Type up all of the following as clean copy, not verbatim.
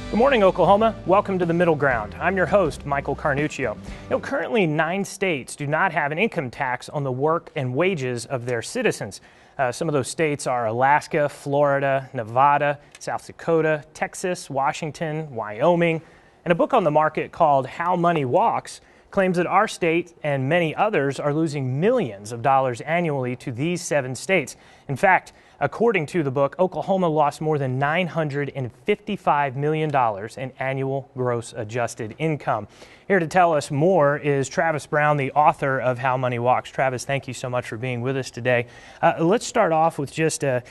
Good morning, Oklahoma. Welcome to the Middle Ground. I'm your host, Michael Carnuccio. Currently 9 states do not have an income tax on the work and wages of their citizens. Some of those states are Alaska, Florida, Nevada, South Dakota, Texas, Washington, Wyoming. And a book on the market called How Money Walks claims that our state and many others are losing millions of dollars annually to these 7 states. In fact, according to the book, Oklahoma lost more than $955 million in annual gross adjusted income. Here to tell us more is Travis Brown, the author of How Money Walks. Travis, thank you so much for being with us today. Let's start off with just a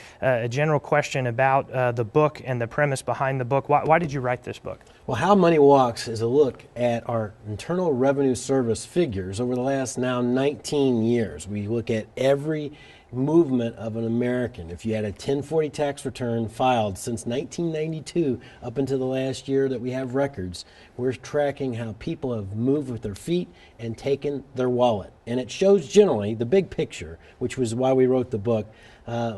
general question about the book and the premise behind the book. Why did you write this book? Well, How Money Walks is a look at our Internal Revenue Service figures over the last now 19 years. We look at every movement of an American. If you had a 1040 tax return filed since 1992 up until the last year that we have records, we're tracking how people have moved with their feet and taken their wallet. And it shows generally the big picture, which was why we wrote the book.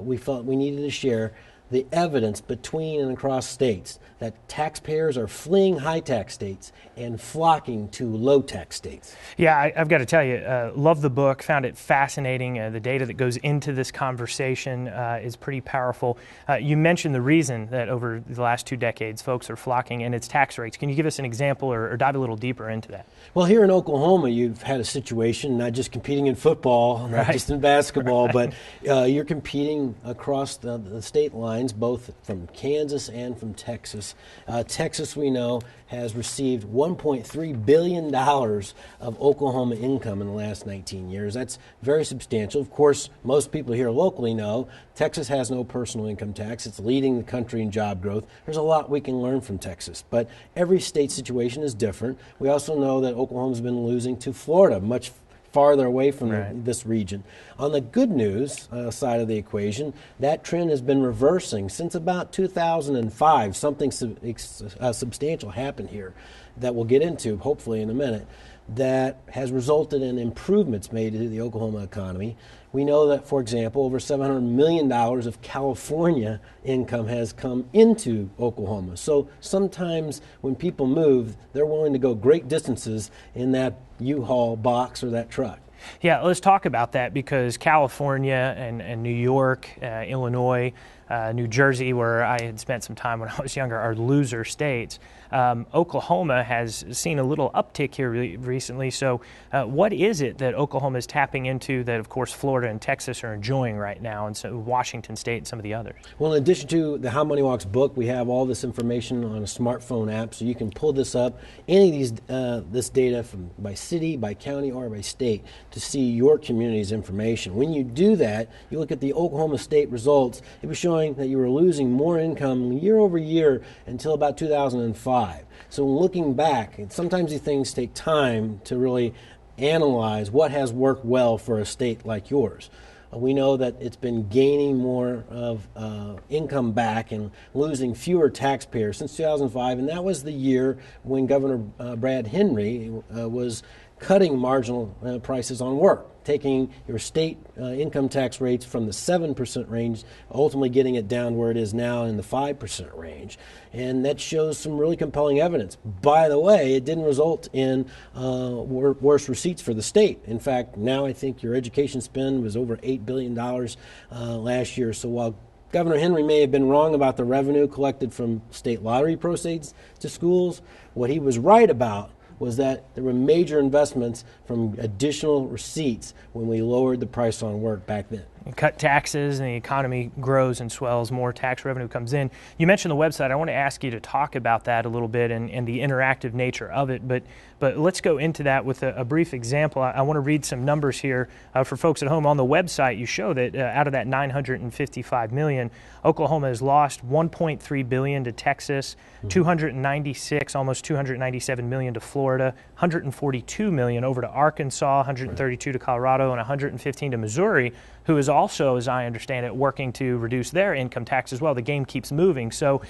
We felt we needed to share the evidence between and across states that taxpayers are fleeing high-tax states and flocking to low-tax states. Yeah, I've got to tell you, love the book, found it fascinating. The data that goes into this conversation is pretty powerful. You mentioned the reason that over the last 2 decades folks are flocking, and it's tax rates. Can you give us an example or dive a little deeper into that? Well, here in Oklahoma, you've had a situation, not just competing in football, not just in basketball, but you're competing across the state lines, both from Kansas and from Texas. Texas, we know, has received $1.3 billion of Oklahoma income in the last 19 years. That's very substantial. Of course, most people here locally know Texas has no personal income tax. It's leading the country in job growth. There's a lot we can learn from Texas, but every state situation is different. We also know that Oklahoma's been losing to Florida, much farther away from this region. On the good news side of the equation, that trend has been reversing since about 2005. Something substantial happened here that we'll get into hopefully in a minute that has resulted in improvements made to the Oklahoma economy. We know that, for example, over $700 million of California income has come into Oklahoma. So sometimes when people move, they're willing to go great distances in that U-Haul box or that truck. Yeah, let's talk about that because California and New York, Illinois, New Jersey, where I had spent some time when I was younger, are loser states. Oklahoma has seen a little uptick here recently. So what is it that Oklahoma is tapping into that, of course, Florida and Texas are enjoying right now, and so Washington State and some of the others? Well, in addition to the How Money Walks book, we have all this information on a smartphone app, so you can pull this up, any of these this data from by city, by county, or by state to see your community's information. When you do that, you look at the Oklahoma State results. It was showing that you were losing more income year over year until about 2005. So looking back, sometimes these things take time to really analyze what has worked well for a state like yours. We know that it's been gaining more of income back and losing fewer taxpayers since 2005, and that was the year when Governor Brad Henry was cutting marginal prices on work, taking your state income tax rates from the 7% range, ultimately getting it down where it is now in the 5% range. And that shows some really compelling evidence. By the way, it didn't result in worse receipts for the state. In fact, now I think your education spend was over $8 billion last year. So while Governor Henry may have been wrong about the revenue collected from state lottery proceeds to schools, what he was right about was that there were major investments from additional receipts when we lowered the price on work back then. You cut taxes and the economy grows and swells, more tax revenue comes in. You mentioned the website. I want to ask you to talk about that a little bit and the interactive nature of it, but let's go into that with a brief example. I want to read some numbers here for folks at home. On the website, you show that out of that $955 million, Oklahoma has lost $1.3 billion to Texas, almost $297 million to Florida, $142 million over to Arkansas, $132 to Colorado, and $115 to Missouri, who is also, as I understand it, working to reduce their income tax as well. The game keeps moving. So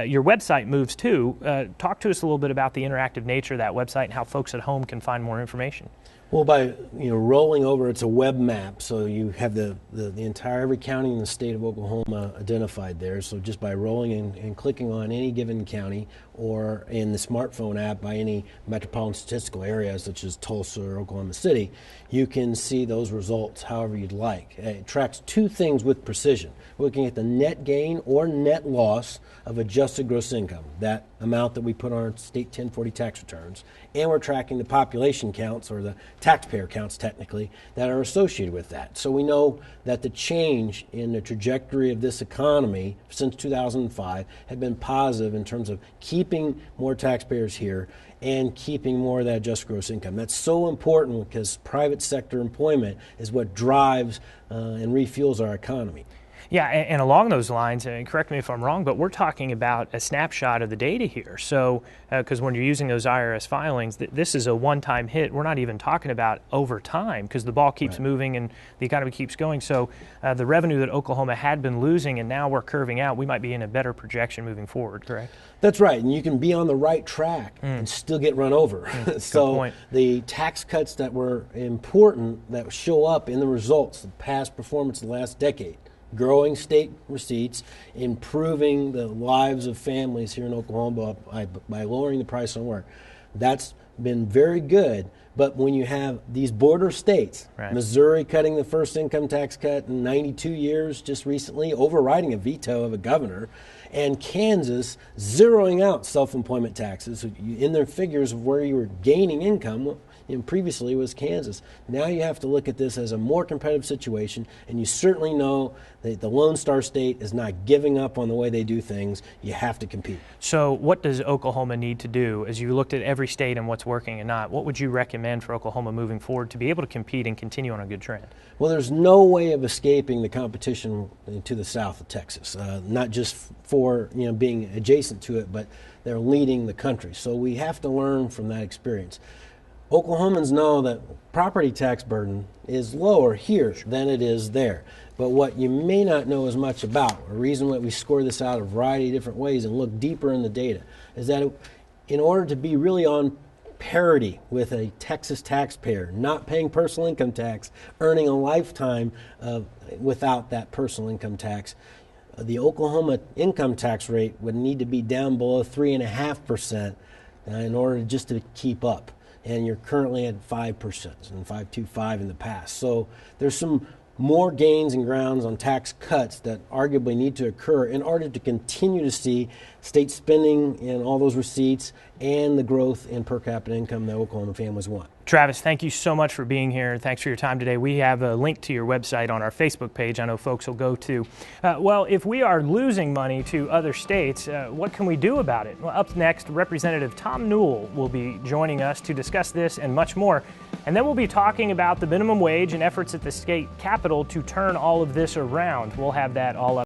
your website moves too. Talk to us a little bit about the interactive nature of that website and how folks at home can find more information. Well, by rolling over, it's a web map, so you have the entire every county in the state of Oklahoma identified there. So just by rolling and clicking on any given county, or in the smartphone app by any metropolitan statistical area such as Tulsa or Oklahoma City, you can see those results however you'd like. It tracks two things with precision. We're looking at the net gain or net loss of adjusted gross income, that amount that we put on our state 1040 tax returns, and we're tracking the population counts, or the taxpayer counts technically, that are associated with that. So we know that the change in the trajectory of this economy since 2005 had been positive in terms of keeping more taxpayers here and keeping more of that adjusted gross income. That's so important because private sector employment is what drives and refuels our economy. Yeah, and along those lines, and correct me if I'm wrong, but we're talking about a snapshot of the data here. So, because when you're using those IRS filings, this is a one-time hit. We're not even talking about over time because the ball keeps moving and the economy keeps going. So, the revenue that Oklahoma had been losing and now we're curving out, we might be in a better projection moving forward, correct? That's right, and you can be on the right track and still get run over. So the tax cuts that were important that show up in the results, the past performance of the last decade, growing state receipts, improving the lives of families here in Oklahoma by lowering the price on work. That's been very good. But when you have these border states, Missouri cutting the first income tax cut in 92 years just recently, overriding a veto of a governor, and Kansas zeroing out self-employment taxes in their figures of where you were gaining income, and previously was Kansas. Now you have to look at this as a more competitive situation, and you certainly know that the Lone Star State is not giving up on the way they do things. You have to compete. So what does Oklahoma need to do? As you looked at every state and what's working and not, what would you recommend for Oklahoma moving forward to be able to compete and continue on a good trend? Well, there's no way of escaping the competition to the south of Texas, not just for being adjacent to it, but they're leading the country. So we have to learn from that experience. Oklahomans know that property tax burden is lower here than it is there. But what you may not know as much about, a reason that we score this out a variety of different ways and look deeper in the data, is that in order to be really on parity with a Texas taxpayer, not paying personal income tax, earning a lifetime without that personal income tax, the Oklahoma income tax rate would need to be down below 3.5% in order just to keep up. And you're currently at 5% and 5.25 in the past. So there's some more gains and grounds on tax cuts that arguably need to occur in order to continue to see state spending and all those receipts and the growth in per capita income that Oklahoma families want. Travis, thank you so much for being here. Thanks for your time today. We have a link to your website on our Facebook page I know folks will go to. Well, if we are losing money to other states, what can we do about it? Well, up next, Representative Tom Newell will be joining us to discuss this and much more. And then we'll be talking about the minimum wage and efforts at the state capitol to turn all of this around. We'll have that all up